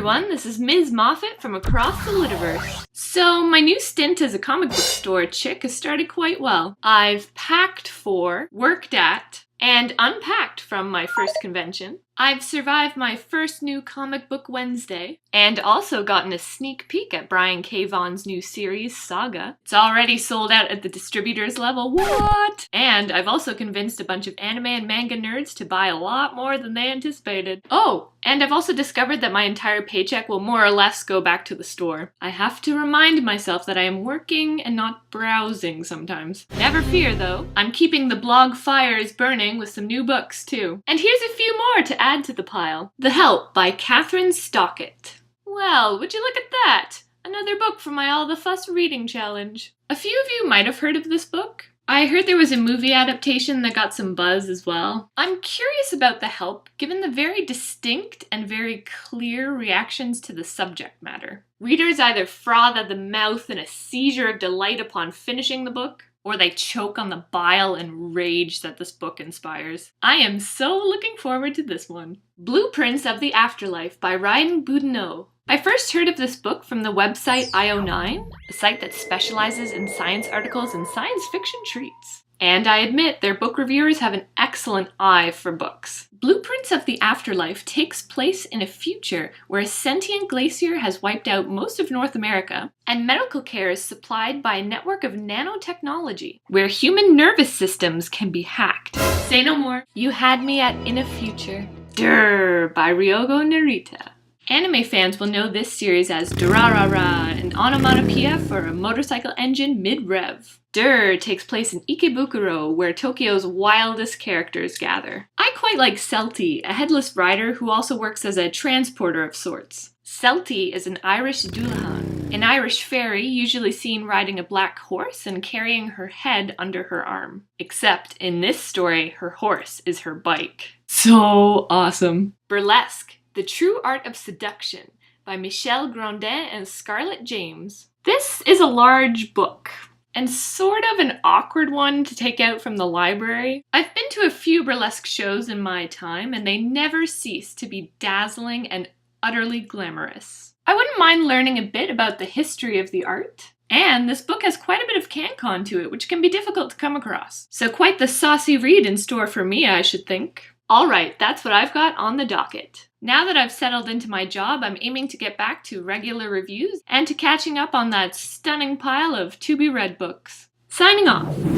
everyone, this is Ms. Moffat from across the Literverse. So, my new stint as a comic book store chick has started quite well. I've packed for, worked at, and unpacked from my first convention. I've survived my first new Comic Book Wednesday, and also gotten a sneak peek at Brian K. Vaughan's new series, Saga. It's already sold out at the distributors level, what? And I've also convinced a bunch of anime and manga nerds to buy a lot more than they anticipated. Oh, and I've also discovered that my entire paycheck will more or less go back to the store. I have to remind myself that I am working and not browsing sometimes. Never fear though, I'm keeping the blog fires burning with some new books too. And here's a few more to add to the pile. The Help by Catherine Stockett. Well, would you look at that? Another book from my All the Fuss reading challenge. A few of you might have heard of this book. I heard there was a movie adaptation that got some buzz as well. I'm curious about The Help, given the very distinct and very clear reactions to the subject matter. Readers either froth at the mouth in a seizure of delight upon finishing the book, or they choke on the bile and rage that this book inspires. I am so looking forward to this one. Blueprints of the Afterlife by Ryan Boudinot. I first heard of this book from the website IO9, a site that specializes in science articles and science fiction treats. And I admit their book reviewers have an excellent eye for books. Blueprints of the Afterlife takes place in a future where a sentient glacier has wiped out most of North America, and medical care is supplied by a network of nanotechnology, where human nervous systems can be hacked. Say no more. You had me at In a Future. Durr by Ryogo Narita. Anime fans will know this series as Durarara, an onomatopoeia for a motorcycle engine mid-rev. Durr takes place in Ikebukuro, where Tokyo's wildest characters gather. I quite like Celty, a headless rider who also works as a transporter of sorts. Celty is an Irish dullahan, an Irish fairy usually seen riding a black horse and carrying her head under her arm. Except, in this story, her horse is her bike. So awesome. Burlesque, The True Art of Seduction by Michelle Grondin and Scarlett James. This is a large book, and sort of an awkward one to take out from the library. I've been to a few burlesque shows in my time, and they never cease to be dazzling and utterly glamorous. I wouldn't mind learning a bit about the history of the art. And this book has quite a bit of CanCon to it, which can be difficult to come across. So quite the saucy read in store for me, I should think. Alright, that's what I've got on the docket. Now that I've settled into my job, I'm aiming to get back to regular reviews and to catching up on that stunning pile of to-be-read books. Signing off.